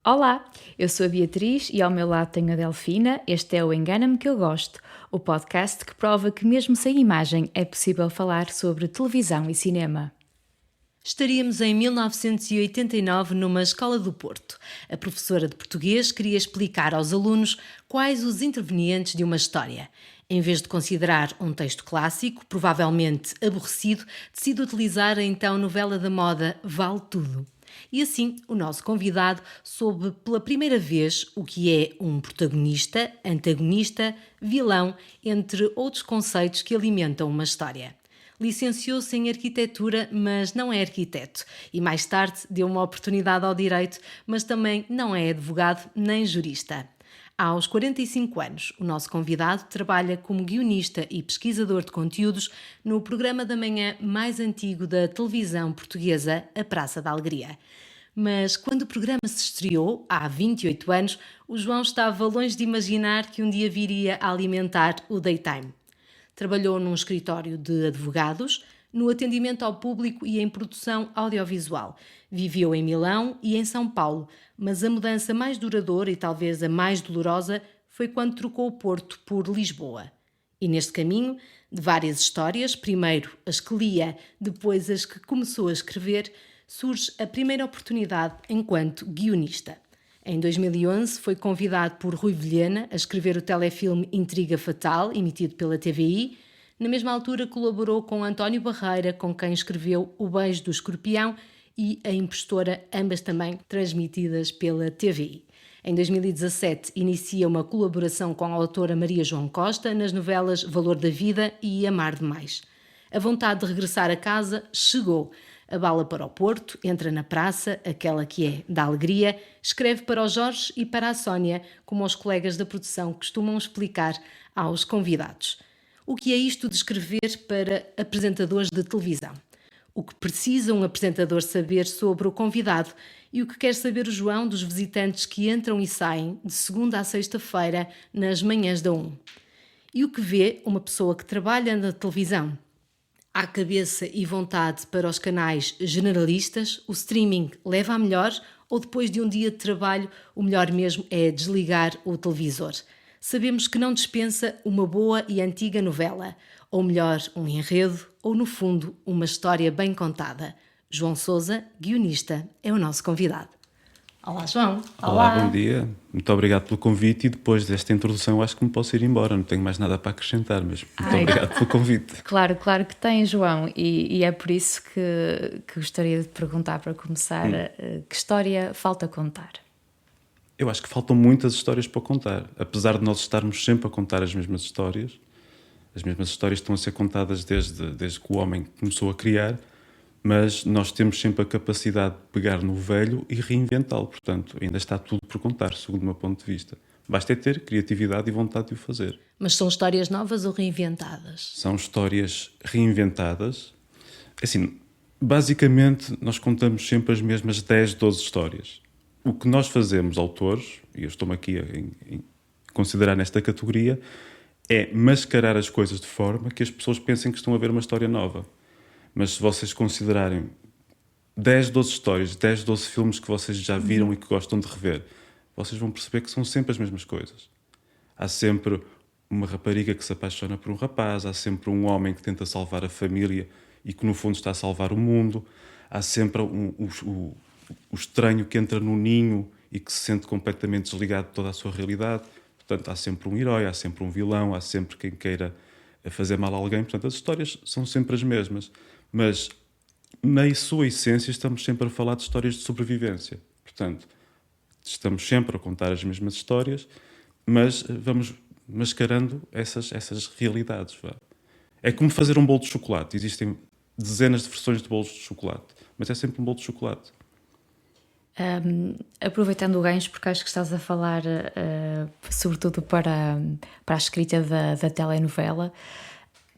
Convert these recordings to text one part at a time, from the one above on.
Olá, eu sou a Beatriz e ao meu lado tenho a Delfina. Este é o Engana-me que eu gosto, o podcast que prova que mesmo sem imagem é possível falar sobre televisão e cinema. Estaríamos em 1989 numa escola do Porto. A professora de português queria explicar aos alunos quais os intervenientes de uma história. Em vez de considerar um texto clássico, provavelmente aborrecido, decide utilizar a então novela da moda Vale Tudo. E assim, o nosso convidado soube pela primeira vez o que é um protagonista, antagonista, vilão, entre outros conceitos que alimentam uma história. Licenciou-se em arquitetura, mas não é arquiteto. E mais tarde deu uma oportunidade ao direito, mas também não é advogado nem jurista. Aos 45 anos, o nosso convidado trabalha como guionista e pesquisador de conteúdos no programa da manhã mais antigo da televisão portuguesa, A Praça da Alegria. Mas quando o programa se estreou, há 28 anos, o João estava longe de imaginar que um dia viria a alimentar o daytime. Trabalhou num escritório de advogados, no atendimento ao público e em produção audiovisual. Viveu em Milão e em São Paulo, mas a mudança mais duradoura e talvez a mais dolorosa foi quando trocou o Porto por Lisboa. E neste caminho, de várias histórias, primeiro as que lia, depois as que começou a escrever, surge a primeira oportunidade enquanto guionista. Em 2011 foi convidado por Rui Vilhena a escrever o telefilme Intriga Fatal, emitido pela TVI. Na mesma altura colaborou com António Barreira, com quem escreveu O Beijo do Escorpião e A Impostora, ambas também transmitidas pela TVI. Em 2017 inicia uma colaboração com a autora Maria João Costa nas novelas Valor da Vida e Amar Demais. A vontade de regressar a casa chegou. Abala para o Porto, entra na praça, aquela que é da alegria, escreve para o Jorge e para a Sónia, como os colegas da produção costumam explicar aos convidados. O que é isto de escrever para apresentadores de televisão? O que precisa um apresentador saber sobre o convidado e o que quer saber o João dos visitantes que entram e saem de segunda a sexta-feira nas manhãs da 1? E o que vê uma pessoa que trabalha na televisão? Há cabeça e vontade para os canais generalistas? O streaming leva a melhor? Ou depois de um dia de trabalho, o melhor mesmo é desligar o televisor? Sabemos que não dispensa uma boa e antiga novela, ou melhor, um enredo, ou no fundo, uma história bem contada. João Sousa, guionista, é o nosso convidado. Olá, João. Olá, bom dia. Muito obrigado pelo convite e depois desta introdução acho que me posso ir embora. Não tenho mais nada para acrescentar, mas muito obrigado pelo convite. Claro que tem, João, e é por isso que gostaria de perguntar para começar, que história falta contar? Eu acho que faltam muitas histórias para contar. Apesar de nós estarmos sempre a contar as mesmas histórias estão a ser contadas desde que o homem começou a criar, mas nós temos sempre a capacidade de pegar no velho e reinventá-lo. Portanto, ainda está tudo por contar, segundo o meu ponto de vista. Basta é ter criatividade e vontade de o fazer. Mas são histórias novas ou reinventadas? São histórias reinventadas. Assim, basicamente, nós contamos sempre as mesmas 10, 12 histórias. O que nós fazemos, autores, e eu estou-me aqui a considerar nesta categoria, é mascarar as coisas de forma que as pessoas pensem que estão a ver uma história nova. Mas se vocês considerarem 10, 12 histórias, 10, 12 filmes que vocês já viram e que gostam de rever, vocês vão perceber que são sempre as mesmas coisas. Há sempre uma rapariga que se apaixona por um rapaz, há sempre um homem que tenta salvar a família e que no fundo está a salvar o mundo, há sempre o estranho que entra no ninho e que se sente completamente desligado de toda a sua realidade. Portanto, há sempre um herói, há sempre um vilão, há sempre quem queira fazer mal a alguém. Portanto, as histórias são sempre as mesmas. Mas, na sua essência, estamos sempre a falar de histórias de sobrevivência. Portanto, estamos sempre a contar as mesmas histórias, mas vamos mascarando essas realidades. É como fazer um bolo de chocolate. Existem dezenas de versões de bolos de chocolate, mas é sempre um bolo de chocolate. Aproveitando o gancho, porque acho que estás a falar sobretudo para a escrita da telenovela,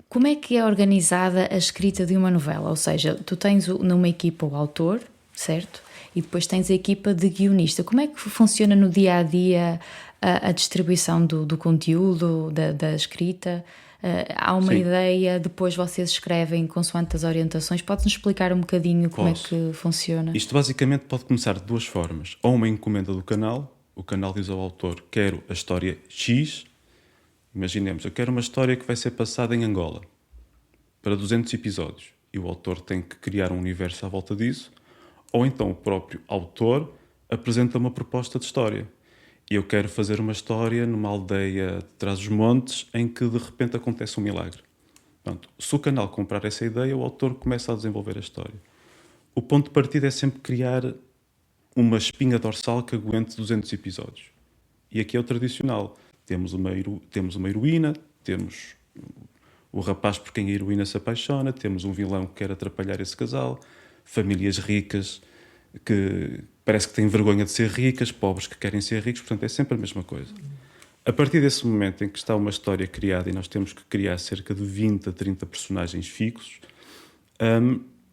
como é que é organizada a escrita de uma novela? Ou seja, tu tens numa equipa o autor, certo? E depois tens a equipa de guionista. Como é que funciona no dia-a-dia a distribuição do conteúdo, da escrita? Há uma Sim. ideia, depois vocês escrevem consoante as orientações. Podes-nos explicar um bocadinho como é Posso. que funciona? Isto basicamente pode começar de duas formas. Ou uma encomenda do canal, o canal diz ao autor, quero a história X, imaginemos, eu quero uma história que vai ser passada em Angola, para 200 episódios, e o autor tem que criar um universo à volta disso, ou então o próprio autor apresenta uma proposta de história. E eu quero fazer uma história numa aldeia de Trás-os-Montes em que de repente acontece um milagre. Pronto, se o canal comprar essa ideia, o autor começa a desenvolver a história. O ponto de partida é sempre criar uma espinha dorsal que aguente 200 episódios. E aqui é o tradicional. Temos uma heroína, temos o rapaz por quem a heroína se apaixona, temos um vilão que quer atrapalhar esse casal, famílias ricas que parece que têm vergonha de ser ricas, pobres que querem ser ricos, portanto é sempre a mesma coisa. A partir desse momento em que está uma história criada e nós temos que criar cerca de 20 a 30 personagens fixos,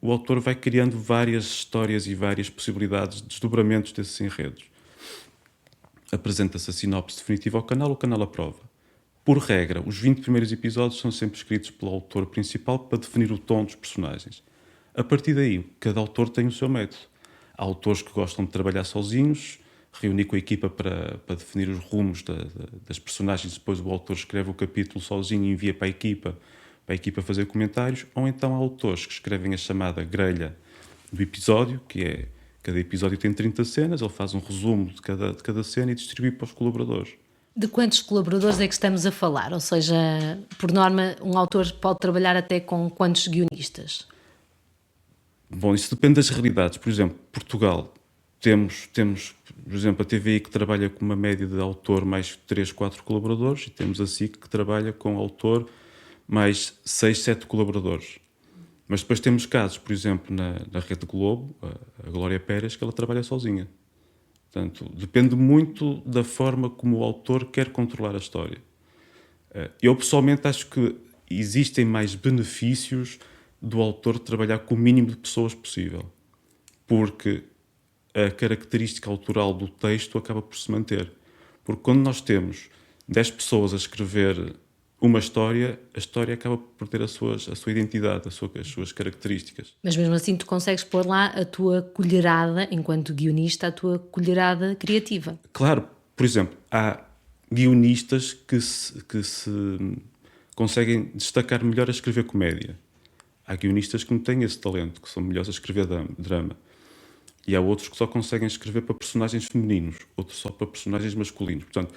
o autor vai criando várias histórias e várias possibilidades de desdobramentos desses enredos. Apresenta-se a sinopse definitiva ao canal, o canal aprova. Por regra, os 20 primeiros episódios são sempre escritos pelo autor principal para definir o tom dos personagens. A partir daí, cada autor tem o seu método. Há autores que gostam de trabalhar sozinhos, reunir com a equipa para definir os rumos das personagens, depois o autor escreve o capítulo sozinho e envia para a equipa fazer comentários, ou então há autores que escrevem a chamada grelha do episódio, que é, cada episódio tem 30 cenas, ele faz um resumo de cada cena e distribui para os colaboradores. De quantos colaboradores é que estamos a falar? Ou seja, por norma, um autor pode trabalhar até com quantos guionistas? Bom, isso depende das realidades. Por exemplo, Portugal, temos, por exemplo, a TVI que trabalha com uma média de autor mais 3, 4 colaboradores e temos a SIC que trabalha com autor mais 6, 7 colaboradores. Mas depois temos casos, por exemplo, na Rede Globo, a Glória Pérez, que ela trabalha sozinha. Portanto, depende muito da forma como o autor quer controlar a história. Eu, pessoalmente, acho que existem mais benefícios do autor trabalhar com o mínimo de pessoas possível. Porque a característica autoral do texto acaba por se manter. Porque quando nós temos 10 pessoas a escrever uma história, a história acaba por ter a sua identidade, as suas características. Mas mesmo assim tu consegues pôr lá a tua colherada, enquanto guionista, a tua colherada criativa. Claro, por exemplo, há guionistas que se conseguem destacar melhor a escrever comédia. Há guionistas que não têm esse talento, que são melhores a escrever drama. E há outros que só conseguem escrever para personagens femininos, outros só para personagens masculinos. Portanto,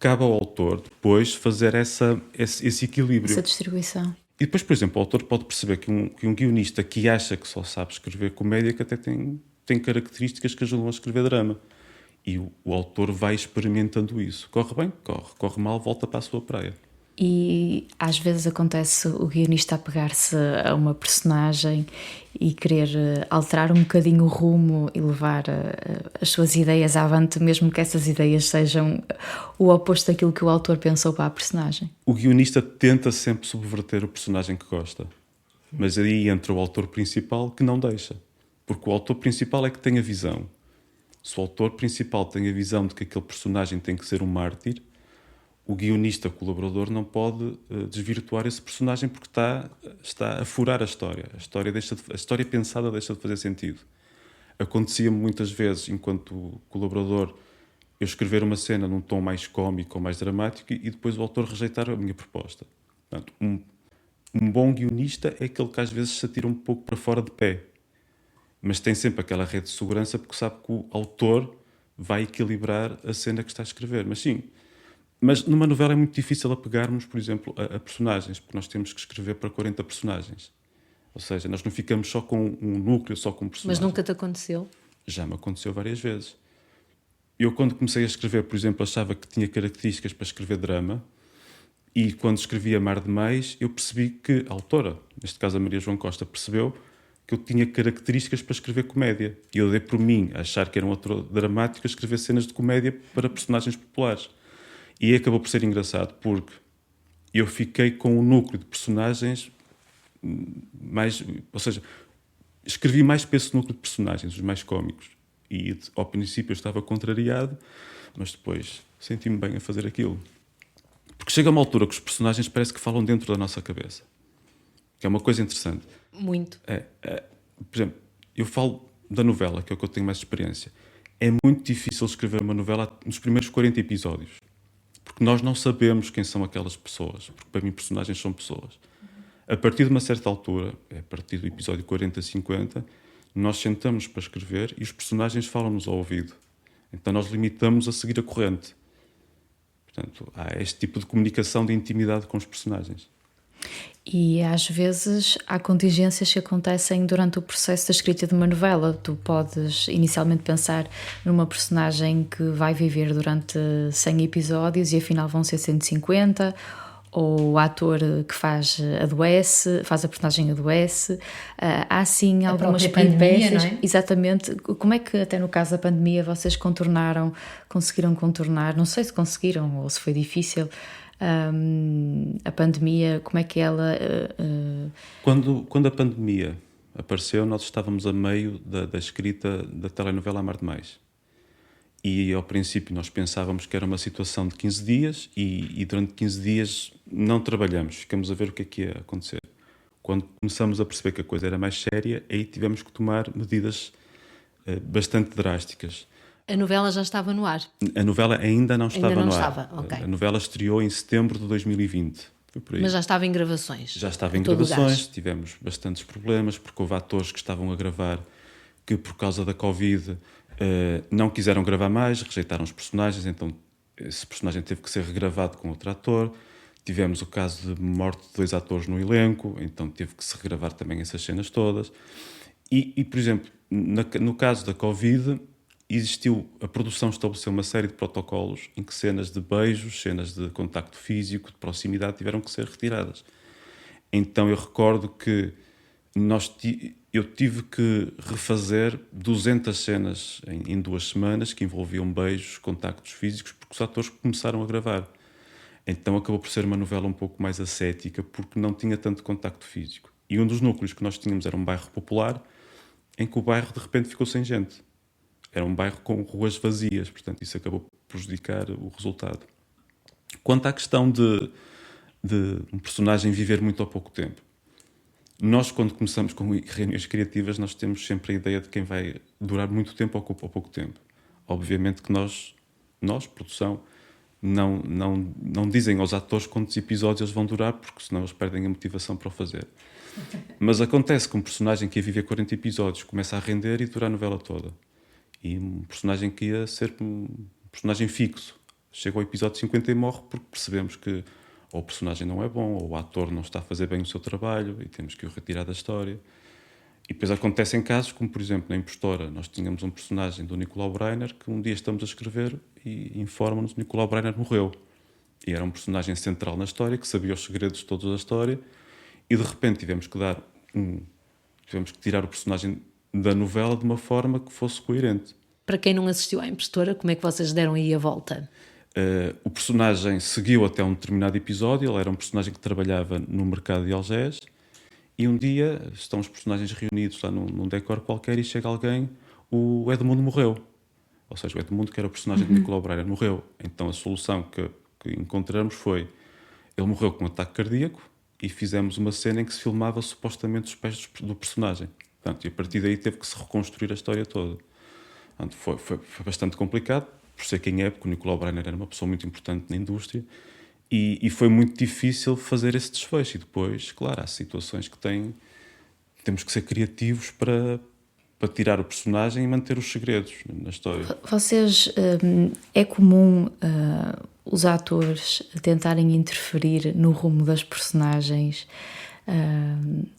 cabe ao autor depois fazer esse equilíbrio. Essa distribuição. E depois, por exemplo, o autor pode perceber que um guionista que acha que só sabe escrever comédia, que até tem características que ajudam a escrever drama. E o autor vai experimentando isso. Corre bem? Corre mal, volta para a sua praia. E às vezes acontece o guionista apegar-se a uma personagem e querer alterar um bocadinho o rumo e levar as suas ideias avante, mesmo que essas ideias sejam o oposto daquilo que o autor pensou para a personagem. O guionista tenta sempre subverter o personagem que gosta. Mas aí entra o autor principal que não deixa. Porque o autor principal é que tem a visão. Se o autor principal tem a visão de que aquele personagem tem que ser um mártir, o guionista colaborador não pode desvirtuar esse personagem porque está a furar a história. A história pensada deixa de fazer sentido. Acontecia-me muitas vezes, enquanto colaborador, eu escrever uma cena num tom mais cómico ou mais dramático e depois o autor rejeitar a minha proposta. Portanto, um bom guionista é aquele que às vezes se atira um pouco para fora de pé, mas tem sempre aquela rede de segurança porque sabe que o autor vai equilibrar a cena que está a escrever. Mas numa novela é muito difícil apegarmos, por exemplo, a personagens, porque nós temos que escrever para 40 personagens. Ou seja, nós não ficamos só com um núcleo, só com um personagem. Mas nunca te aconteceu? Já me aconteceu várias vezes. Eu, quando comecei a escrever, por exemplo, achava que tinha características para escrever drama, e quando escrevi Amar Demais, eu percebi que a autora, neste caso a Maria João Costa, percebeu que eu tinha características para escrever comédia. E eu dei por mim a achar que era um autor dramático a escrever cenas de comédia para personagens populares. E acabou por ser engraçado, porque eu fiquei com um núcleo de personagens mais... Ou seja, escrevi mais para esse núcleo de personagens, os mais cómicos. E ao princípio eu estava contrariado, mas depois senti-me bem a fazer aquilo. Porque chega a uma altura que os personagens parece que falam dentro da nossa cabeça. Que é uma coisa interessante. Muito. Por exemplo, eu falo da novela, que é o que eu tenho mais experiência. É muito difícil escrever uma novela nos primeiros 40 episódios. Porque nós não sabemos quem são aquelas pessoas. Porque para mim personagens são pessoas. A partir de uma certa altura, a partir do episódio 40, 50, nós sentamos para escrever e os personagens falam-nos ao ouvido. Então nós limitamos a seguir a corrente. Portanto, há este tipo de comunicação de intimidade com os personagens. E às vezes há contingências que acontecem durante o processo da escrita de uma novela. Tu podes inicialmente pensar numa personagem que vai viver durante 100 episódios e afinal vão ser 150, ou o ator que faz a personagem adoece. Há assim algumas peripécias. Não é? Exatamente. Como é que até no caso da pandemia vocês conseguiram contornar, não sei se conseguiram ou se foi difícil, a pandemia, como é que ela... Quando a pandemia apareceu, nós estávamos a meio da escrita da telenovela Amar Demais. E ao princípio nós pensávamos que era uma situação de 15 dias e durante 15 dias não trabalhamos, ficamos a ver o que ia acontecer. Quando começamos a perceber que a coisa era mais séria, aí tivemos que tomar medidas bastante drásticas. A novela já estava no ar. A novela ainda não estava Ainda não no ar. estava, ok. A novela estreou em setembro de 2020. Foi por aí. Mas já estava em gravações. Já estava em A todo o gravações, gás. tivemos bastantes problemas, porque houve atores que estavam a gravar que, por causa da Covid, não quiseram gravar mais, rejeitaram os personagens, então esse personagem teve que ser regravado com outro ator. Tivemos o caso de morte de 2 atores no elenco, então teve que se regravar também essas cenas todas. E por exemplo, no caso da Covid, a produção estabeleceu uma série de protocolos em que cenas de beijos, cenas de contacto físico, de proximidade, tiveram que ser retiradas. Então eu recordo que eu tive que refazer 200 cenas em 2 semanas que envolviam beijos, contactos físicos, porque os atores começaram a gravar. Então acabou por ser uma novela um pouco mais ascética, porque não tinha tanto contacto físico. E um dos núcleos que nós tínhamos era um bairro popular, em que o bairro de repente ficou sem gente. Era um bairro com ruas vazias, portanto isso acabou por prejudicar o resultado. Quanto à questão de um personagem viver muito ou pouco tempo, nós, quando começamos com reuniões criativas, nós temos sempre a ideia de quem vai durar muito tempo ou pouco tempo. Obviamente que nós produção, não dizem aos atores quantos episódios eles vão durar, porque senão eles perdem a motivação para o fazer. Mas acontece que um personagem que ia viver 40 episódios começa a render e dura a novela toda. E um personagem que ia ser um personagem fixo chega ao episódio 50 e morre porque percebemos que ou o personagem não é bom, ou o ator não está a fazer bem o seu trabalho e temos que o retirar da história. E depois acontecem casos como, por exemplo, na Impostora, nós tínhamos um personagem do Nicolau Breiner que um dia estamos a escrever e informa-nos que o Nicolau Breiner morreu. E era um personagem central na história, que sabia os segredos todos da história, e de repente tivemos que tirar o personagem da novela de uma forma que fosse coerente. Para quem não assistiu à Impostora, como é que vocês deram aí a volta? O personagem seguiu até um determinado episódio. Ele era um personagem que trabalhava no mercado de Algés e um dia estão os personagens reunidos lá num decor qualquer e chega alguém, o Edmundo morreu. Ou seja, o Edmundo, que era o personagem de Nicolau Breiner, morreu. Então a solução que encontramos foi, ele morreu com um ataque cardíaco e fizemos uma cena em que se filmava supostamente os pés do personagem. Portanto, e a partir daí teve que se reconstruir a história toda. Portanto, foi bastante complicado, por ser quem é, porque o Nicolau Breiner era uma pessoa muito importante na indústria e foi muito difícil fazer esse desfecho. E depois, claro, há situações que temos que ser criativos para tirar o personagem e manter os segredos na história. Vocês, é comum os atores tentarem interferir no rumo das personagens,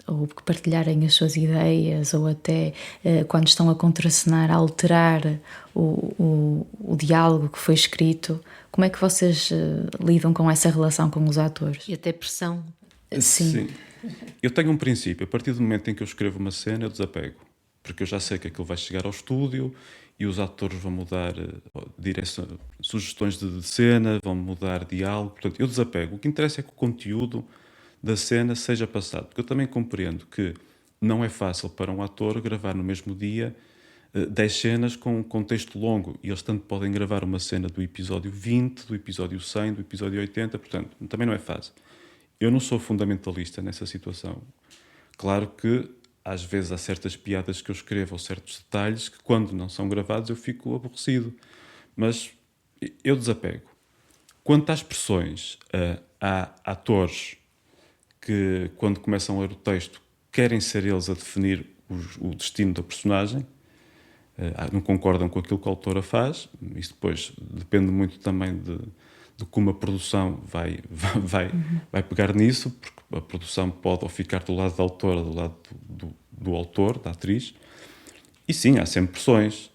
ou partilharem as suas ideias, ou até quando estão a contracenar, a alterar o diálogo que foi escrito? Como é que vocês lidam com essa relação com os atores? E até pressão. Sim. Eu tenho um princípio. A partir do momento em que eu escrevo uma cena, eu desapego. Porque eu já sei que aquilo vai chegar ao estúdio e os atores vão mudar sugestões de cena, vão mudar diálogo. Portanto, eu desapego. O que interessa é que o conteúdo da cena seja passado. Porque eu também compreendo que não é fácil para um ator gravar no mesmo dia 10 cenas com um contexto longo, e eles tanto podem gravar uma cena do episódio 20, do episódio 100, do episódio 80, portanto, também não é fácil. Eu não sou fundamentalista nessa situação. Claro que, às vezes, há certas piadas que eu escrevo ou certos detalhes que, quando não são gravados, eu fico aborrecido. Mas eu desapego. Quanto às expressões, há atores que, quando começam a ler o texto, querem ser eles a definir o destino da personagem, não concordam com aquilo que a autora faz. Isso depois depende muito também de como a produção vai pegar nisso, porque a produção pode ou ficar do lado da autora, do lado do autor, da atriz. E sim, há sempre pressões.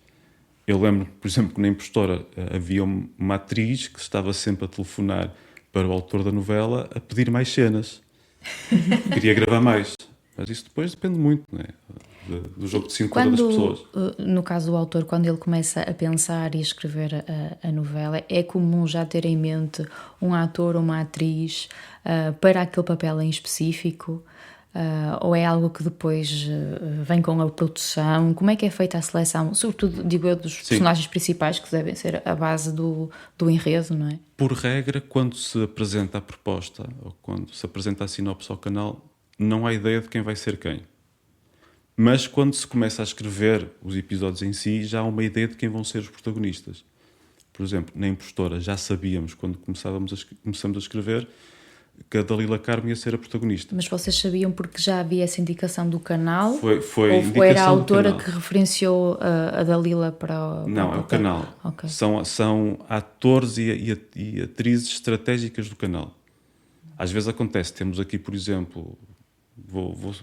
Eu lembro, por exemplo, que na Impostora havia uma atriz que estava sempre a telefonar para o autor da novela a pedir mais cenas. Queria gravar mais. Mas isso depois depende muito, não é? Do jogo de cintura das pessoas. No caso do autor, quando ele começa a pensar e escrever a novela, é comum já ter em mente um ator ou uma atriz para aquele papel em específico? Ou é algo que depois vem com a produção? Como é que é feita a seleção? Sobretudo, digo eu, dos personagens principais, que devem ser a base do enredo, não é? Por regra, quando se apresenta a proposta ou quando se apresenta a sinopse ao canal, não há ideia de quem vai ser quem. Mas quando se começa a escrever os episódios em si, já há uma ideia de quem vão ser os protagonistas. Por exemplo, na Impostora já sabíamos, quando começamos a escrever, que a Dalila Carmo ia ser a protagonista. Mas vocês sabiam porque já havia essa indicação do canal? Foi ou era a autora que referenciou a Dalila para o Não, é o canal. Okay. São atores e atrizes estratégicas do canal. Às vezes acontece, temos aqui, por exemplo, vou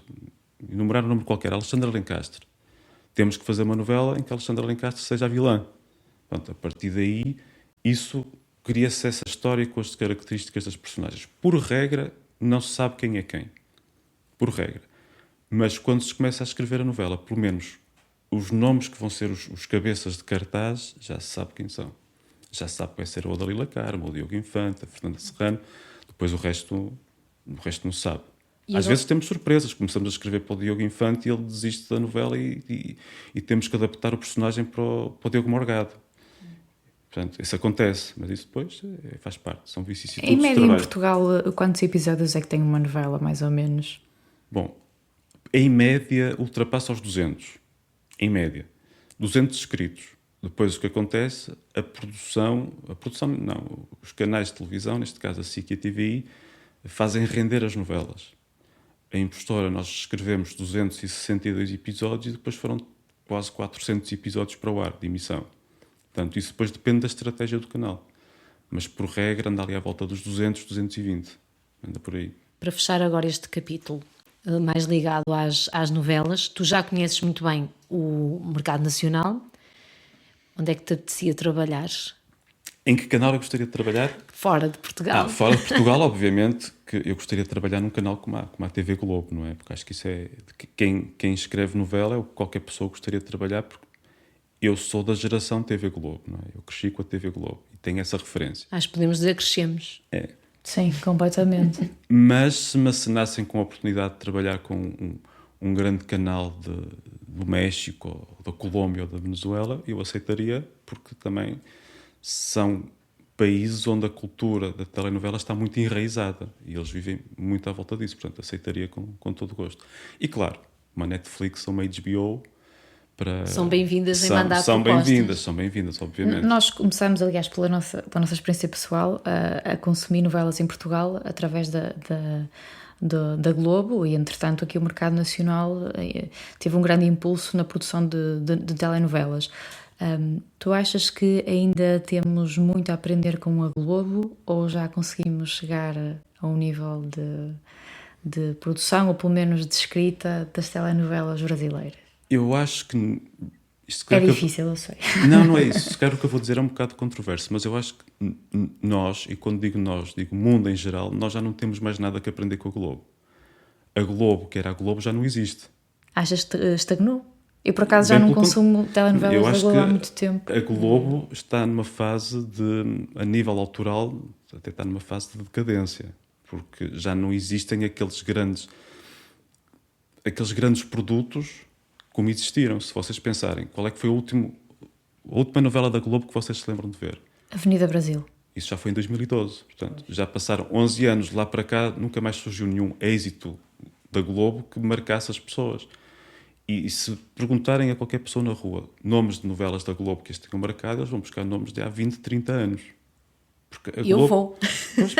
enumerar um nome qualquer, Alexandra Lencastre. Temos que fazer uma novela em que Alexandra Lencastre seja a vilã. Pronto, a partir daí, isso cria-se essa história com as características das personagens. Por regra, não se sabe quem é quem. Por regra. Mas quando se começa a escrever a novela, pelo menos os nomes que vão ser os cabeças de cartaz, já se sabe quem são. Já se sabe que vai ser o Dalila Carmo, o Diogo Infante, a Fernanda Serrano. Depois o resto não se sabe. Às vezes temos surpresas. Começamos a escrever para o Diogo Infante e ele desiste da novela e temos que adaptar o personagem para o Diogo Morgado. Portanto, isso acontece, mas isso depois faz parte, são vicissitudes em média, de trabalho. Em Portugal, quantos episódios é que tem uma novela, mais ou menos? Bom, em média, ultrapassa os 200. Em média. 200 escritos. Depois o que acontece, a produção não, os canais de televisão, neste caso a SIC e a TVI, fazem render as novelas. A Impostora nós escrevemos 262 episódios e depois foram quase 400 episódios para o ar de emissão. Portanto, isso depois depende da estratégia do canal. Mas, por regra, anda ali à volta dos 200, 220. Anda por aí. Para fechar agora este capítulo, mais ligado às novelas, tu já conheces muito bem o mercado nacional. Onde é que te apetecia trabalhar? Em que canal eu gostaria de trabalhar? Fora de Portugal. Fora de Portugal, obviamente, que eu gostaria de trabalhar num canal como a TV Globo, não é? Porque acho que isso é... Quem escreve novela é o que qualquer pessoa gostaria de trabalhar, porque eu sou da geração TV Globo, não é? Eu cresci com a TV Globo e tenho essa referência. Acho que podemos dizer que crescemos. É. Sim, completamente. Mas se me acenassem com a oportunidade de trabalhar com um grande canal do México, ou da Colômbia ou da Venezuela, eu aceitaria, porque também são países onde a cultura da telenovela está muito enraizada e eles vivem muito à volta disso, portanto aceitaria com todo o gosto. E claro, uma Netflix ou uma HBO... São bem-vindas em mandar propostas. São bem-vindas, obviamente. Nós começamos, aliás, pela nossa experiência pessoal, a consumir novelas em Portugal através da Globo e, entretanto, aqui o mercado nacional teve um grande impulso na produção de telenovelas. Tu achas que ainda temos muito a aprender com a Globo ou já conseguimos chegar a um nível de produção ou pelo menos de escrita das telenovelas brasileiras? Eu acho que... É difícil, eu sei. Não é isso. Se calhar o que eu vou dizer é um bocado controverso, mas eu acho que nós, e quando digo nós, digo mundo em geral, nós já não temos mais nada que aprender com a Globo. A Globo, que era a Globo, já não existe. Achas que estagnou? Eu, por acaso, já não consumo telenovelas da Globo há muito tempo. A Globo está numa fase a nível autoral, até está numa fase de decadência, porque já não existem aqueles grandes produtos como existiram. Se vocês pensarem, qual é que foi a última novela da Globo que vocês se lembram de ver? Avenida Brasil. Isso já foi em 2012. Portanto, já passaram 11 anos de lá para cá, nunca mais surgiu nenhum êxito da Globo que marcasse as pessoas. E se perguntarem a qualquer pessoa na rua nomes de novelas da Globo que as tenham marcado, eles vão buscar nomes de há 20, 30 anos. Porque a Eu Globo... vou. Pois,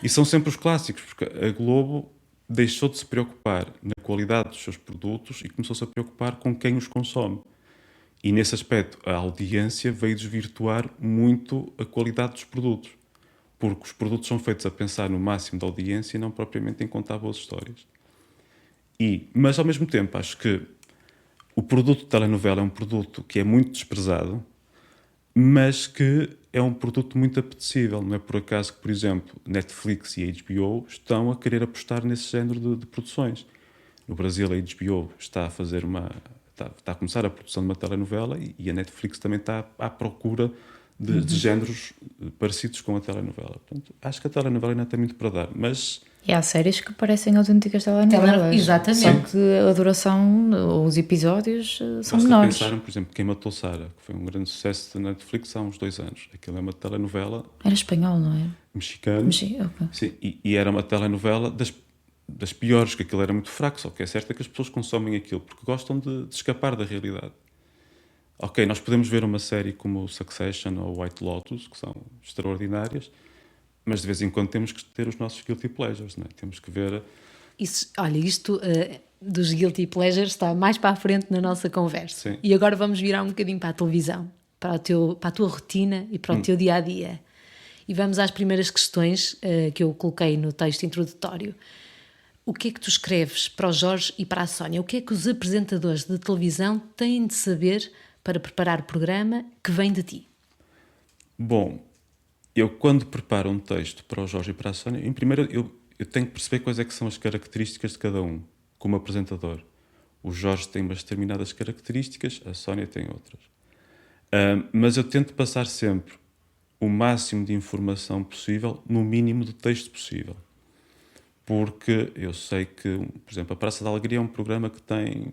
e são sempre os clássicos, porque a Globo deixou de se preocupar na qualidade dos seus produtos e começou-se a preocupar com quem os consome. E nesse aspecto, a audiência veio desvirtuar muito a qualidade dos produtos. Porque os produtos são feitos a pensar no máximo da audiência e não propriamente em contar boas histórias. Mas, ao mesmo tempo, acho que o produto de telenovela é um produto que é muito desprezado, mas que é um produto muito apetecível. Não é por acaso que, por exemplo, Netflix e a HBO estão a querer apostar nesse género de produções. No Brasil, a HBO está a começar a produção de uma telenovela e a Netflix também está à procura de géneros parecidos com a telenovela. Portanto, acho que a telenovela ainda tem muito para dar, mas... E há séries que parecem autênticas telenovelas. Exatamente. Só que a duração, os episódios são Basta menores. pensaram, por exemplo, Quem Matou Sarah, que foi um grande sucesso da Netflix há uns 2 anos. Aquilo é uma telenovela Era espanhol, não é? mexicana. Ok. Sim, e era uma telenovela das piores, que aquilo era muito fraco. Só que é certo é que as pessoas consomem aquilo porque gostam de escapar da realidade. Ok, nós podemos ver uma série como Succession ou White Lotus, que são extraordinárias, mas de vez em quando temos que ter os nossos guilty pleasures, não é? Temos que ver... Olha, isto dos guilty pleasures está mais para a frente na nossa conversa. Sim. E agora vamos virar um bocadinho para a televisão, para a tua rotina e para o teu dia-a-dia. E vamos às primeiras questões que eu coloquei no texto introdutório. O que é que tu escreves para o Jorge e para a Sónia? O que é que os apresentadores de televisão têm de saber para preparar o programa que vem de ti? Bom, eu quando preparo um texto para o Jorge e para a Sónia, em primeiro eu tenho que perceber quais é que são as características de cada um, como apresentador. O Jorge tem umas determinadas características, a Sónia tem outras. Mas eu tento passar sempre o máximo de informação possível no mínimo de texto possível. Porque eu sei que, por exemplo, a Praça da Alegria é um programa que tem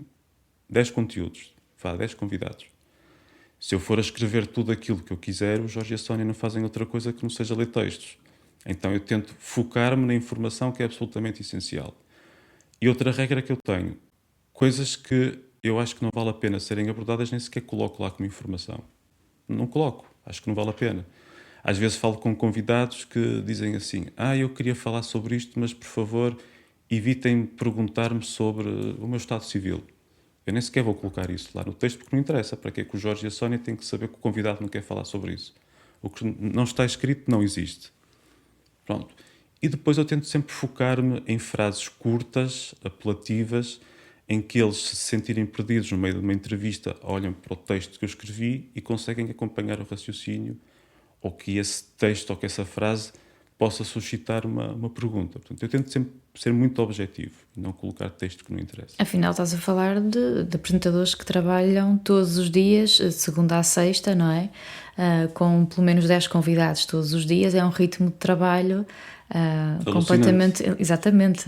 10 conteúdos, 10 convidados. Se eu for a escrever tudo aquilo que eu quiser, o Jorge e a Sónia não fazem outra coisa que não seja ler textos. Então eu tento focar-me na informação que é absolutamente essencial. E outra regra que eu tenho, coisas que eu acho que não vale a pena serem abordadas, nem sequer coloco lá como informação. Não coloco, acho que não vale a pena. Às vezes falo com convidados que dizem assim, eu queria falar sobre isto, mas por favor evitem perguntar-me sobre o meu estado civil. Eu nem sequer vou colocar isso lá no texto porque não interessa. Para que é que o Jorge e a Sónia têm que saber que o convidado não quer falar sobre isso? O que não está escrito não existe. Pronto. E depois eu tento sempre focar-me em frases curtas, apelativas, em que eles se sentirem perdidos no meio de uma entrevista, olham para o texto que eu escrevi e conseguem acompanhar o raciocínio, ou que esse texto ou que essa frase possa suscitar uma pergunta. Portanto, eu tento sempre ser muito objetivo e não colocar texto que não interessa. Afinal, estás a falar de apresentadores que trabalham todos os dias, de segunda a sexta, não é? Com pelo menos 10 convidados todos os dias. É um ritmo de trabalho completamente, exatamente,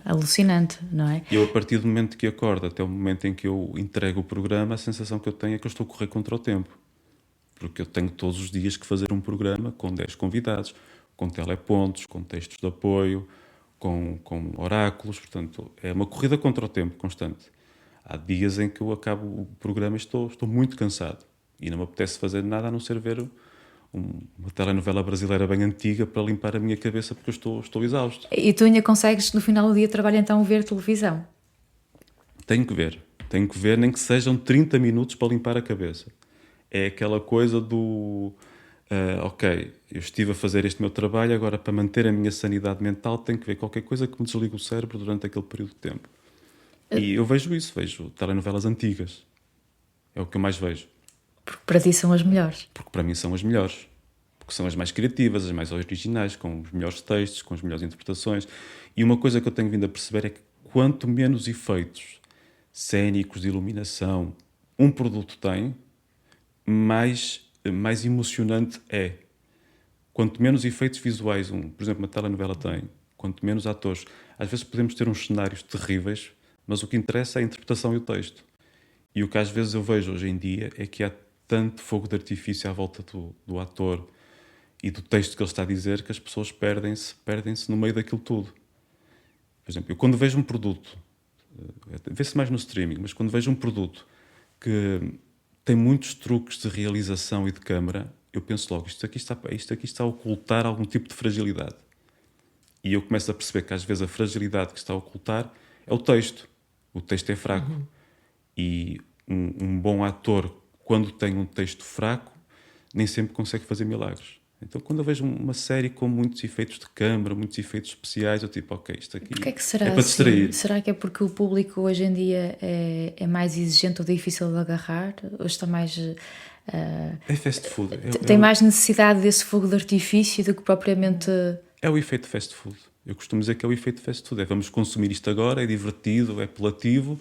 alucinante, não é? E eu, a partir do momento que acordo até o momento em que eu entrego o programa, a sensação que eu tenho é que eu estou a correr contra o tempo. Porque eu tenho todos os dias que fazer um programa com 10 convidados, com telepontos, com textos de apoio, com oráculos. Portanto, é uma corrida contra o tempo constante. Há dias em que eu acabo o programa e estou muito cansado. E não me apetece fazer nada a não ser ver uma telenovela brasileira bem antiga para limpar a minha cabeça porque eu estou exausto. E tu ainda consegues, no final do dia de trabalho, então, ver televisão? Tenho que ver, nem que sejam 30 minutos para limpar a cabeça. É aquela coisa do... ok, eu estive a fazer este meu trabalho, agora para manter a minha sanidade mental tenho que ver qualquer coisa que me desligue o cérebro durante aquele período de tempo. E eu vejo telenovelas antigas. É o que eu mais vejo. Porque para ti são as melhores. Porque para mim são as melhores. Porque são as mais criativas, as mais originais, com os melhores textos, com as melhores interpretações. E uma coisa que eu tenho vindo a perceber é que quanto menos efeitos cênicos de iluminação um produto tem, mais emocionante é. Quanto menos efeitos visuais por exemplo, uma telenovela tem, quanto menos atores. Às vezes podemos ter uns cenários terríveis, mas o que interessa é a interpretação e o texto. E o que às vezes eu vejo hoje em dia é que há tanto fogo de artifício à volta do ator e do texto que ele está a dizer que as pessoas perdem-se no meio daquilo tudo. Por exemplo, eu quando vejo um produto, vê-se mais no streaming, mas quando vejo um produto que tem muitos truques de realização e de câmara, eu penso logo, isto aqui está a ocultar algum tipo de fragilidade. E eu começo a perceber que às vezes a fragilidade que está a ocultar é o texto. O texto é fraco. E um bom ator, quando tem um texto fraco, nem sempre consegue fazer milagres. Então, quando eu vejo uma série com muitos efeitos de câmara, muitos efeitos especiais, eu tipo, ok, isto aqui Porquê é que será é para distrair. assim? Será que é porque o público hoje em dia é mais exigente ou difícil de agarrar? Ou está mais... É fast food. tem mais necessidade desse fogo de artifício do que propriamente... É o efeito fast food. Eu costumo dizer que é o efeito fast food. É vamos consumir isto agora, é divertido, é apelativo,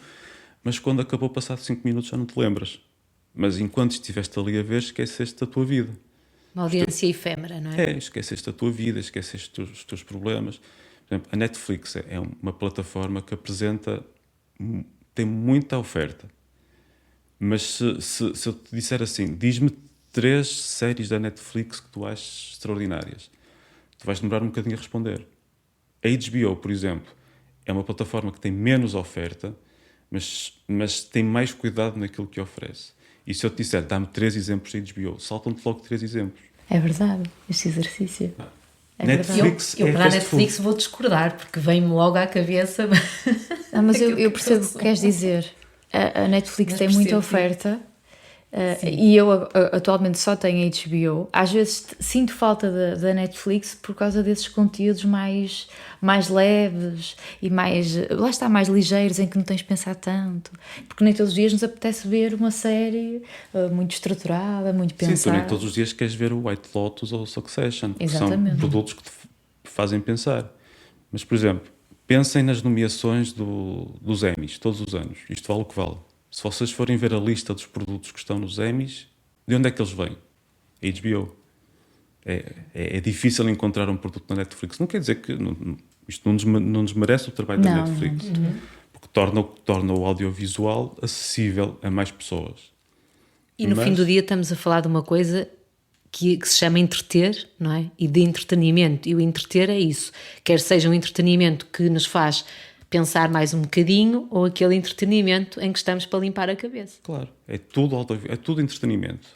mas quando acabou passado 5 minutos já não te lembras. Mas enquanto estiveste ali a ver, esqueceste da tua vida. Uma audiência efêmera, não é? Esqueceste a tua vida, esqueceste os teus problemas. Por exemplo, a Netflix é uma plataforma que tem muita oferta. Mas se eu te disser assim, diz-me 3 séries da Netflix que tu achas extraordinárias, tu vais demorar um bocadinho a responder. A HBO, por exemplo, é uma plataforma que tem menos oferta, mas tem mais cuidado naquilo que oferece. E se eu te disser, dá-me 3 exemplos da HBO, saltam-te logo 3 exemplos. É verdade, este exercício. É Netflix Eu é para a fast Netflix food. vou discordar, porque vem-me logo à cabeça. Mas aquilo eu que percebo o que consumo. queres dizer. A Netflix Mas tem muita percebo, sim. oferta. E eu atualmente só tenho HBO. Às vezes sinto falta da Netflix por causa desses conteúdos mais leves e lá está, mais ligeiros, em que não tens de pensar tanto. Porque nem todos os dias nos apetece ver uma série muito estruturada, muito Sim, tu pensada. nem todos os dias queres ver o White Lotus ou o Succession, porque são Exatamente. produtos que te fazem pensar. Mas, por exemplo, pensem nas nomeações dos Emmys, todos os anos. Isto vale o que vale. Se vocês forem ver a lista dos produtos que estão nos Emmys, de onde é que eles vêm? HBO. É difícil encontrar um produto na Netflix. Não quer dizer que isto não desmerece o trabalho da Não, Netflix. Porque torna o audiovisual acessível a mais pessoas. E no Mas- fim do dia estamos a falar de uma coisa que se chama entreter, não é? E de entretenimento. E o entreter é isso. Quer seja um entretenimento que nos faz pensar mais um bocadinho ou aquele entretenimento em que estamos para limpar a cabeça. Claro, é tudo entretenimento.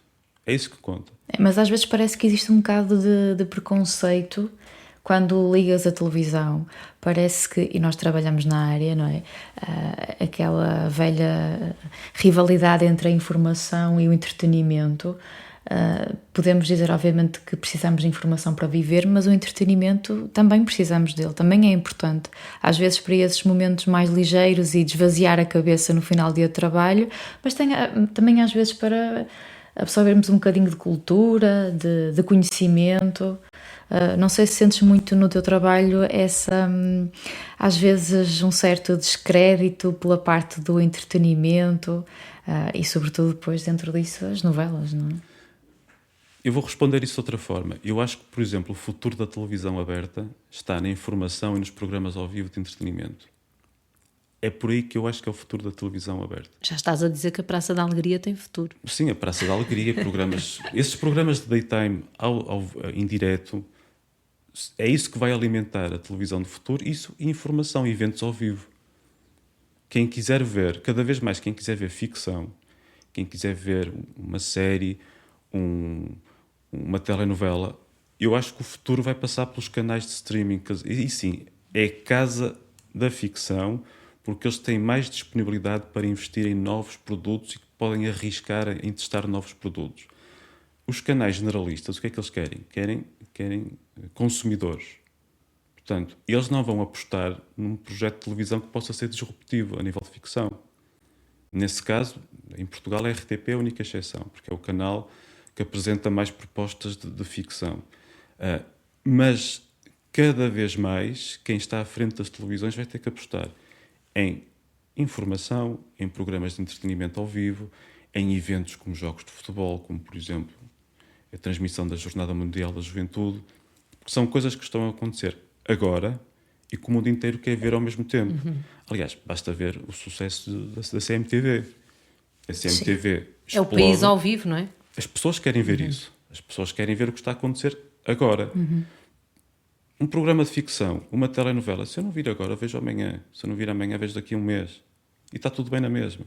É isso que conta. Mas às vezes parece que existe um bocado de preconceito quando ligas a televisão. Parece que, e nós trabalhamos na área, não é? Aquela velha rivalidade entre a informação e o entretenimento. Podemos dizer, obviamente, que precisamos de informação para viver, mas o entretenimento também precisamos dele, também é importante. Às vezes para esses momentos mais ligeiros e desvaziar a cabeça no final do dia de trabalho, mas também às vezes para absorvermos um bocadinho de cultura, de conhecimento. Não sei se sentes muito no teu trabalho às vezes um certo descrédito pela parte do entretenimento e sobretudo depois dentro disso as novelas, não é? Eu vou responder isso de outra forma. Eu acho que, por exemplo, o futuro da televisão aberta está na informação e nos programas ao vivo de entretenimento. É por aí que eu acho que é o futuro da televisão aberta. Já estás a dizer que a Praça da Alegria tem futuro. Sim, a Praça da Alegria, esses programas de daytime em direto, é isso que vai alimentar a televisão do futuro, isso e informação, eventos ao vivo. Quem quiser ver, cada vez mais quem quiser ver ficção, quem quiser ver uma série, uma telenovela, eu acho que o futuro vai passar pelos canais de streaming. E sim, é a casa da ficção, porque eles têm mais disponibilidade para investir em novos produtos e podem arriscar em testar novos produtos. Os canais generalistas, o que é que eles querem? Querem consumidores. Portanto, eles não vão apostar num projeto de televisão que possa ser disruptivo a nível de ficção. Nesse caso, em Portugal, a RTP é a única exceção, porque é o canal que apresenta mais propostas de ficção. Mas, cada vez mais, quem está à frente das televisões vai ter que apostar em informação, em programas de entretenimento ao vivo, em eventos como jogos de futebol, como, por exemplo, a transmissão da Jornada Mundial da Juventude, porque são coisas que estão a acontecer agora e que o mundo inteiro quer ver ao mesmo tempo. Aliás, basta ver o sucesso da CMTV. A CMTV É o explode. país ao vivo, não é? As pessoas querem ver isso. As pessoas querem ver o que está a acontecer agora. Um programa de ficção, uma telenovela, se eu não vir agora, vejo amanhã. Se eu não vir amanhã, vejo daqui a um mês. E está tudo bem na mesma.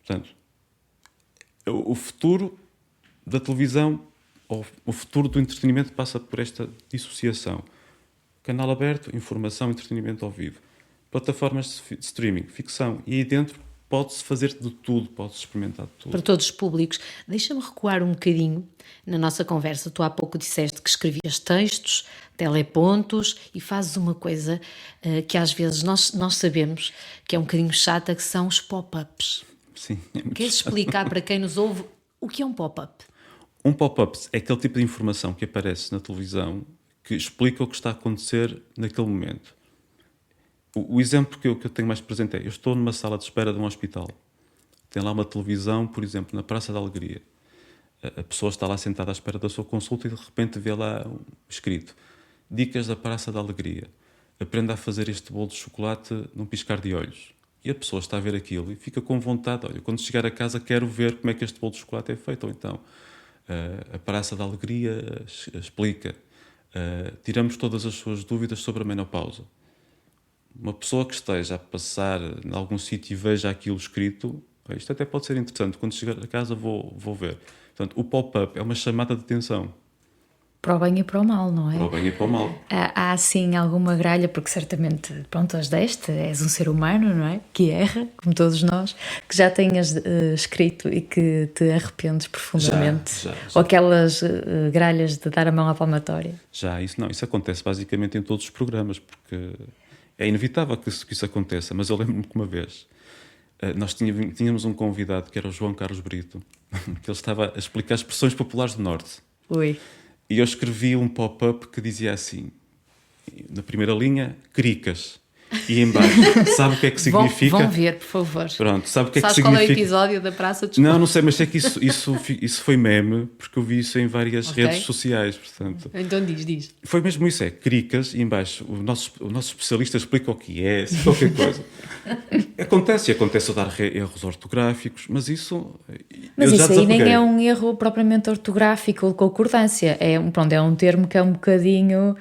Portanto, o futuro da televisão, ou o futuro do entretenimento passa por esta dissociação. Canal aberto, informação, entretenimento ao vivo. Plataformas de streaming, ficção. E aí dentro pode-se fazer de tudo, pode-se experimentar de tudo. Para todos os públicos. Deixa-me recuar um bocadinho na nossa conversa. Tu há pouco disseste que escrevias textos, telepontos e fazes uma coisa que às vezes nós sabemos que é um bocadinho chata, que são os pop-ups. Sim, é muito Queres explicar para quem nos ouve o que é um pop-up? Um pop-up é aquele tipo de informação que aparece na televisão que explica o que está a acontecer naquele momento. O exemplo que eu tenho mais presente é: eu estou numa sala de espera de um hospital. Tem lá uma televisão, por exemplo, na Praça da Alegria. A pessoa está lá sentada à espera da sua consulta e de repente vê lá escrito: Dicas da Praça da Alegria. Aprenda a fazer este bolo de chocolate num piscar de olhos. E a pessoa está a ver aquilo e fica com vontade. Olha, quando chegar a casa quero ver como é que este bolo de chocolate é feito. Ou então, a Praça da Alegria explica. Tiramos todas as suas dúvidas sobre a menopausa. Uma pessoa que esteja a passar em algum sítio e veja aquilo escrito, isto até pode ser interessante. Quando chegar a casa vou ver. Portanto, o pop-up é uma chamada de atenção. Para o bem e para o mal, não é? Para o bem e para o mal. Há sim alguma gralha, porque certamente, pronto, as deste, és um ser humano, não é? Que erra, como todos nós, que já tenhas escrito e que te arrependes profundamente. Já. Ou aquelas gralhas de dar a mão à palmatória. Já, isso acontece basicamente em todos os programas, porque é inevitável que isso aconteça, mas eu lembro-me que uma vez nós tínhamos um convidado que era o João Carlos Brito, que ele estava a explicar expressões populares do Norte. Ui. E eu escrevi um pop-up que dizia assim, na primeira linha, cricas. E em baixo, sabe o que é que significa? Vão ver, por favor. Pronto, sabe o que é que Sabes significa? qual é o episódio da Praça de Chocolate? Não sei, mas é que isso foi meme, porque eu vi isso em várias redes sociais, portanto. Então diz. Foi mesmo isso, cricas, e em baixo o nosso especialista explica o que é, qualquer coisa. Acontece a dar erros ortográficos, mas isso... Mas isso aí nem é um erro propriamente ortográfico ou de concordância, é um termo que é um bocadinho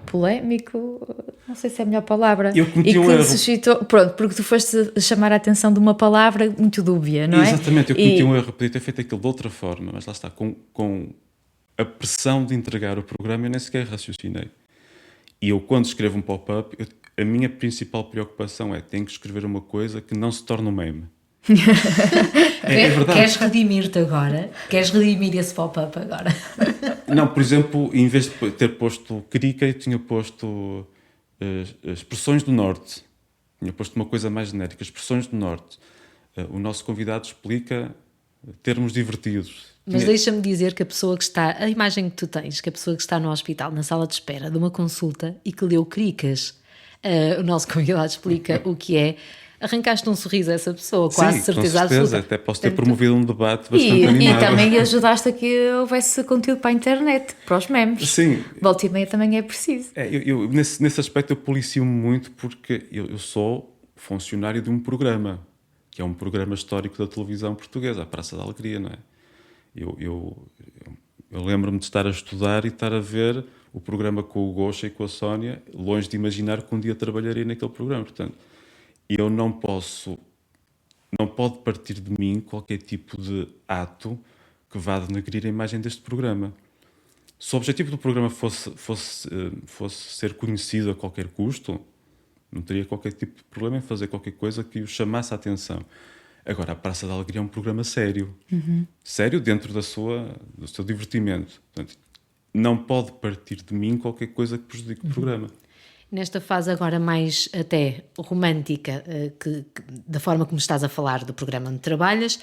polémico, não sei se é a melhor palavra. Eu cometi um erro. Suscitou, pronto, porque tu foste chamar a atenção de uma palavra muito dúbia, não é? Exatamente, eu cometi um erro, podia ter feito aquilo de outra forma, mas lá está, com a pressão de entregar o programa eu nem sequer raciocinei. E eu, quando escrevo um pop-up, a minha principal preocupação é: tenho que escrever uma coisa que não se torne um meme. É verdade. Queres redimir-te agora? Queres redimir esse pop-up agora? Não, por exemplo, em vez de ter posto crica, eu tinha posto expressões do Norte. Tinha posto uma coisa mais genérica, expressões do Norte. O nosso convidado explica termos divertidos. Mas deixa-me dizer que a imagem que tu tens, que a pessoa que está no hospital, na sala de espera de uma consulta e que leu cricas, o nosso convidado explica o que é. Arrancaste um sorriso a essa pessoa, quase. Sim, certeza com certeza. absoluta. Até posso ter promovido um debate bastante animado. E também ajudaste a que houvesse conteúdo para a internet, para os memes. Sim. Volta e meia também é preciso. Nesse aspecto eu policio-me muito, porque eu sou funcionário de um programa, que é um programa histórico da televisão portuguesa, a Praça da Alegria, não é? Eu lembro-me de estar a estudar e estar a ver o programa com o Gosha e com a Sónia, longe de imaginar que um dia trabalharei naquele programa. Portanto, eu não pode partir de mim qualquer tipo de ato que vá denegrir a imagem deste programa. Se o objetivo do programa fosse ser conhecido a qualquer custo, não teria qualquer tipo de problema em fazer qualquer coisa que o chamasse a atenção. Agora, a Praça da Alegria é um programa sério. Sério dentro do seu divertimento. Portanto, não pode partir de mim qualquer coisa que prejudique o programa. Nesta fase agora mais até romântica, da forma como estás a falar do programa onde trabalhas,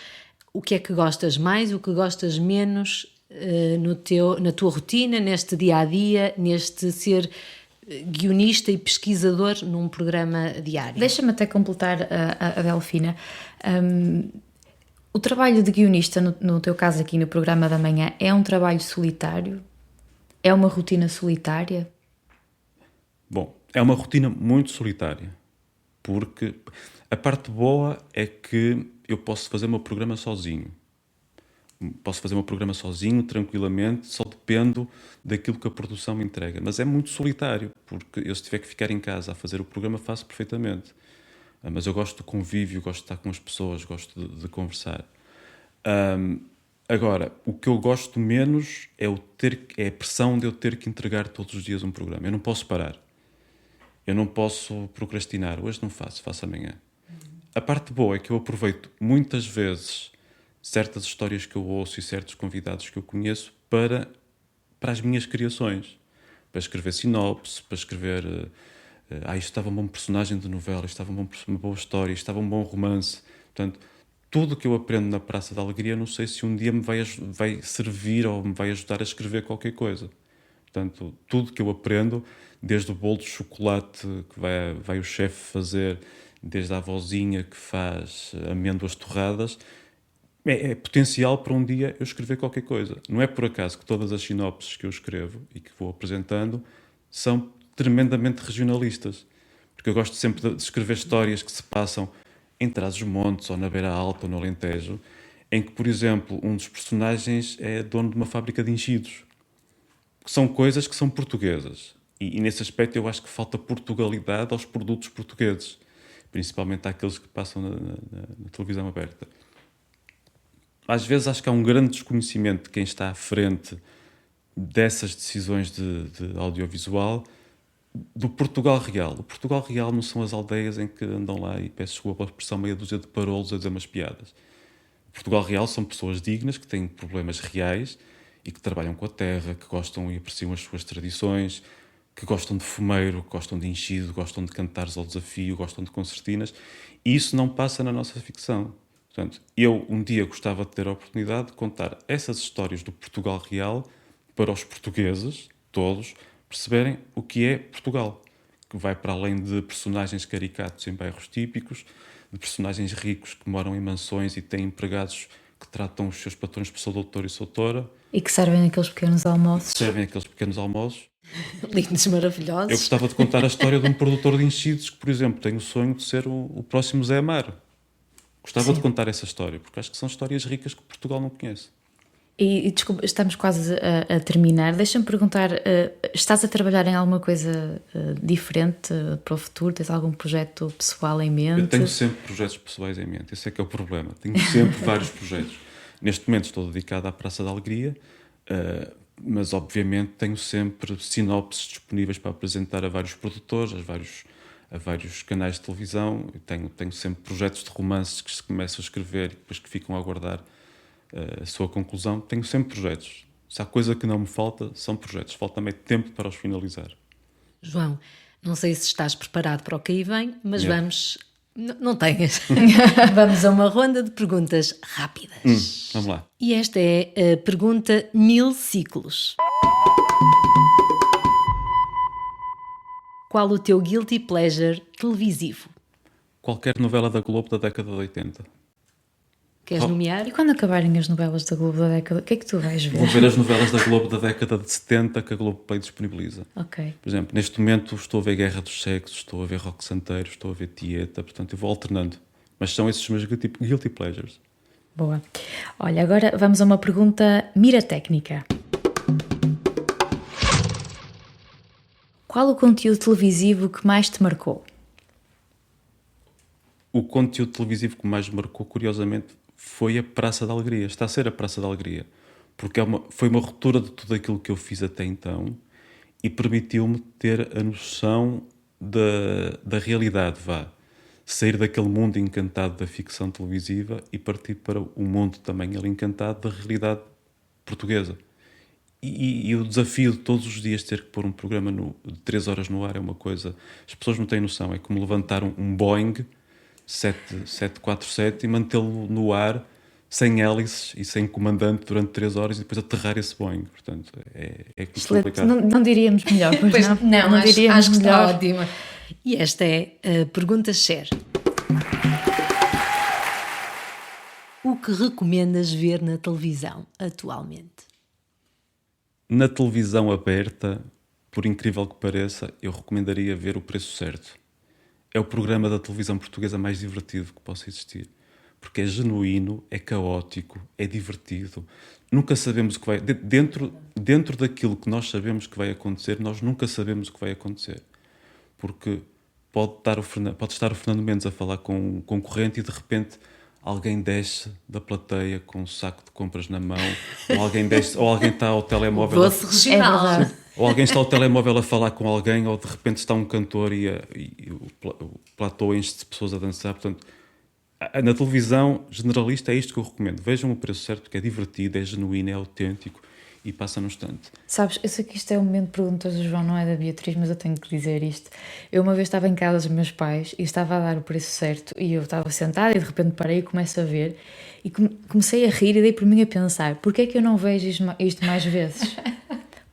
o que é que gostas mais, o que gostas menos na tua rotina, neste dia-a-dia, neste ser guionista e pesquisador num programa diário? Deixa-me até completar a Delfina. O trabalho de guionista, no teu caso aqui no programa da manhã, é um trabalho solitário? É uma rotina solitária? Bom, é uma rotina muito solitária. porque a parte boa é que eu posso fazer o meu programa sozinho. Posso fazer o meu programa sozinho, tranquilamente, só dependo daquilo que a produção me entrega. Mas é muito solitário, porque eu, se tiver que ficar em casa a fazer o programa, faço perfeitamente. Mas eu gosto do convívio, gosto de estar com as pessoas, gosto de conversar. Agora, o que eu gosto menos é a pressão de eu ter que entregar todos os dias um programa. Eu não posso parar. Eu não posso procrastinar. Hoje não faço, faço amanhã. A parte boa é que eu aproveito muitas vezes certas histórias que eu ouço e certos convidados que eu conheço para as minhas criações. Para escrever sinopse, para escrever... isto estava um bom personagem de novela, isto estava uma boa história, isto estava um bom romance. Portanto, tudo o que eu aprendo na Praça da Alegria, não sei se um dia me vai servir ou me vai ajudar a escrever qualquer coisa. Portanto, tudo que eu aprendo, desde o bolo de chocolate que vai o chefe fazer, desde a avózinha que faz amêndoas torradas, é potencial para um dia eu escrever qualquer coisa. Não é por acaso que todas as sinopses que eu escrevo e que vou apresentando são tremendamente regionalistas. Porque eu gosto sempre de escrever histórias que se passam em Trás-os-Montes, ou na Beira Alta, ou no Alentejo, em que, por exemplo, um dos personagens é dono de uma fábrica de enchidos. São coisas que são portuguesas. E nesse aspecto eu acho que falta Portugalidade aos produtos portugueses. Principalmente àqueles que passam na televisão aberta. Às vezes acho que há um grande desconhecimento de quem está à frente dessas decisões de audiovisual do Portugal Real. O Portugal Real não são as aldeias em que andam lá e, peço desculpa a expressão, meia dúzia de parolos a dizer umas piadas. O Portugal Real são pessoas dignas, que têm problemas reais e que trabalham com a terra, que gostam e apreciam as suas tradições, que gostam de fumeiro, que gostam de enchido, gostam de cantares ao desafio, gostam de concertinas. E isso não passa na nossa ficção. Portanto, eu um dia gostava de ter a oportunidade de contar essas histórias do Portugal Real para os portugueses, todos, perceberem o que é Portugal, que vai para além de personagens caricatos em bairros típicos, de personagens ricos que moram em mansões e têm empregados que tratam os seus patrões por seu doutor e doutora. E que servem aqueles pequenos almoços. Lindos, maravilhosos. Eu gostava de contar a história de um produtor de enchidos que, por exemplo, tem o sonho de ser o próximo Zé Amaro. Gostava de contar essa história, porque acho que são histórias ricas que Portugal não conhece. E desculpa, estamos quase a terminar. Deixa-me perguntar, estás a trabalhar em alguma coisa diferente para o futuro? Tens algum projeto pessoal em mente? Eu tenho sempre projetos pessoais em mente, esse é que é o problema. Tenho sempre vários projetos. Neste momento estou dedicado à Praça da Alegria, mas obviamente tenho sempre sinopses disponíveis para apresentar a vários produtores, a vários canais de televisão. Eu tenho sempre projetos de romances que se começam a escrever e depois que ficam a aguardar a sua conclusão. Tenho sempre projetos. Se há coisa que não me falta, são projetos. Falta-me tempo para os finalizar. João, não sei se estás preparado para o que aí vem, mas vamos... Não tenhas. Vamos a uma ronda de perguntas rápidas. Vamos lá. E esta é a pergunta 1000 ciclos. Qual o teu guilty pleasure televisivo? Qualquer novela da Globo da década de 80. Queres nomear? E quando acabarem as novelas da Globo da década, o que é que tu vais ver? Vou ver as novelas da Globo da década de 70 que a Globo Play disponibiliza. Ok. Por exemplo, neste momento estou a ver Guerra dos Sexos, estou a ver Roque Santeiro, estou a ver Tieta, portanto eu vou alternando. Mas são esses os meus guilty pleasures. Boa. Olha, agora vamos a uma pergunta mira técnica. Qual o conteúdo televisivo que mais te marcou? O conteúdo televisivo que mais me marcou, curiosamente, foi a Praça da Alegria. Está a ser a Praça da Alegria. Porque foi uma ruptura de tudo aquilo que eu fiz até então e permitiu-me ter a noção da realidade, sair daquele mundo encantado da ficção televisiva e partir para um mundo também ele encantado da realidade portuguesa. E o desafio de todos os dias ter que pôr um programa de 3 horas no ar é uma coisa... As pessoas não têm noção. É como levantar um Boeing 747 e mantê-lo no ar sem hélices e sem comandante durante 3 horas e depois aterrar esse Boeing. Portanto, é complicado. Não diríamos melhor, pois não? Não, diríamos acho que melhor. está ótima. E esta é a pergunta share. O que recomendas ver na televisão atualmente? Na televisão aberta, por incrível que pareça, eu recomendaria ver O Preço Certo. é o programa da televisão portuguesa mais divertido que possa existir. Porque é genuíno, é caótico, é divertido. Nunca sabemos o que vai... Dentro daquilo que nós sabemos que vai acontecer, nós nunca sabemos o que vai acontecer. Porque pode estar o Fernando Mendes a falar com um concorrente e de repente alguém desce da plateia com um saco de compras na mão, ou alguém está ao telemóvel... Doce regional. É verdade. Ou alguém está ao telemóvel a falar com alguém, ou de repente está um cantor e o platô enche de pessoas a dançar. Portanto, na televisão generalista é isto que eu recomendo. Vejam o preço certo, porque é divertido, é genuíno, é autêntico e passa no instante. Sabes, eu sei que isto é um momento de perguntas do João, não é da Beatriz, mas eu tenho que dizer isto. Eu uma vez estava em casa dos meus pais e estava a dar o preço certo e eu estava sentada e de repente parei e começo a ver e comecei a rir e dei por mim a pensar, porquê é que eu não vejo isto mais vezes?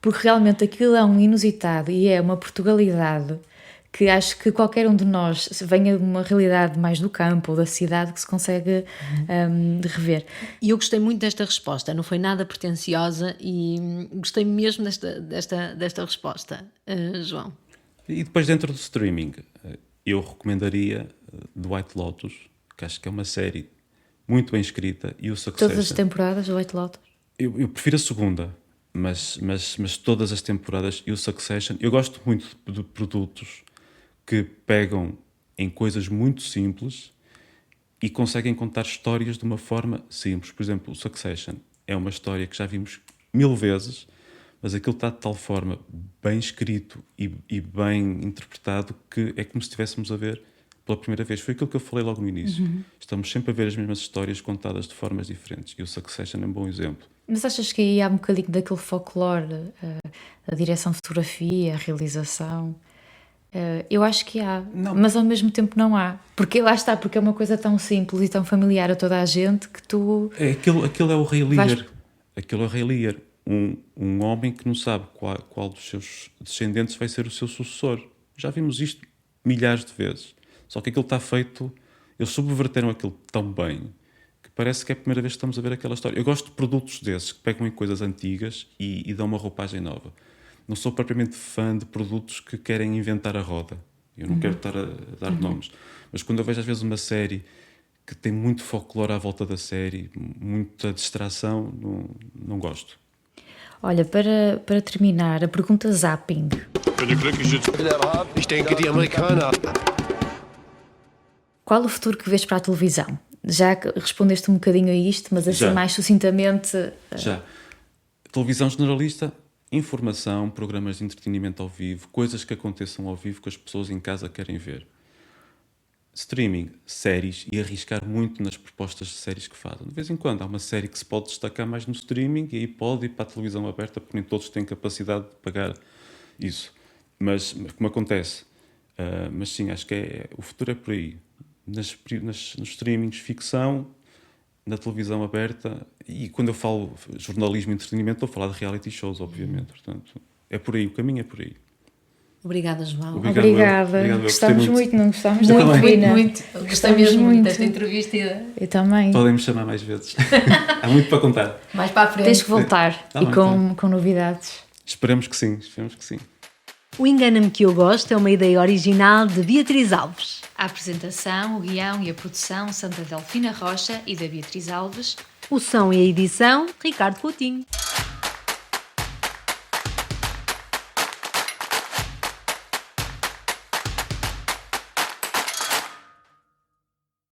Porque realmente aquilo é um inusitado e é uma Portugalidade que acho que qualquer um de nós venha de uma realidade mais do campo ou da cidade que se consegue rever. E eu gostei muito desta resposta, não foi nada pretenciosa e gostei mesmo desta resposta, João. E depois dentro do streaming, eu recomendaria The White Lotus, que acho que é uma série muito bem escrita, e o Succession. Todas as temporadas do White Lotus? Eu prefiro a segunda, mas todas as temporadas e o Succession. Eu gosto muito de produtos que pegam em coisas muito simples e conseguem contar histórias de uma forma simples. Por exemplo, o Succession é uma história que já vimos 1000 vezes, mas aquilo está de tal forma bem escrito e bem interpretado que é como se estivéssemos a ver pela primeira vez. Foi aquilo que eu falei logo no início. Estamos sempre a ver as mesmas histórias contadas de formas diferentes e o Succession é um bom exemplo. Mas achas que aí há um bocadinho daquele folclore, a direção de fotografia, a realização? Eu acho que há, mas ao mesmo tempo não há. Porque lá está, porque é uma coisa tão simples e tão familiar a toda a gente que tu... Aquilo é o Rei Lear. Aquilo é o Rei Lear. Um homem que não sabe qual dos seus descendentes vai ser o seu sucessor. Já vimos isto milhares de vezes. Só que aquilo está feito... Eles subverteram aquilo tão bem que parece que é a primeira vez que estamos a ver aquela história. Eu gosto de produtos desses, que pegam em coisas antigas e dão uma roupagem nova. Não sou propriamente fã de produtos que querem inventar a roda. Eu não quero estar a dar nomes. Mas quando eu vejo às vezes uma série que tem muito folclore à volta da série, muita distração, não gosto. Olha, para terminar, a pergunta zapping. Ich denke, die Amerikaner. Qual o futuro que vês para a televisão? Já que respondeste um bocadinho a isto, mas assim mais sucintamente... Já. Televisão generalista, informação, programas de entretenimento ao vivo, coisas que aconteçam ao vivo que as pessoas em casa querem ver. Streaming, séries, e arriscar muito nas propostas de séries que fazem. De vez em quando há uma série que se pode destacar mais no streaming e aí pode ir para a televisão aberta porque nem todos têm capacidade de pagar isso. Mas como acontece? Mas sim, acho que o futuro é por aí. Nos streamings, ficção, na televisão aberta, e quando eu falo jornalismo e entretenimento, estou a falar de reality shows, obviamente. Portanto, é por aí, o caminho é por aí. Obrigada, João. Obrigada. Gostamos muito, não gostamos? Muito. Gostei mesmo muito desta entrevista. Eu também. Podem me chamar mais vezes. Há muito para contar. Mais para a frente. Tens que voltar com novidades. Esperamos que sim. O Engana-me que eu gosto é uma ideia original de Beatriz Alves. A apresentação, o guião e a produção são da Delfina Rocha e da Beatriz Alves. O som e a edição, Ricardo Coutinho.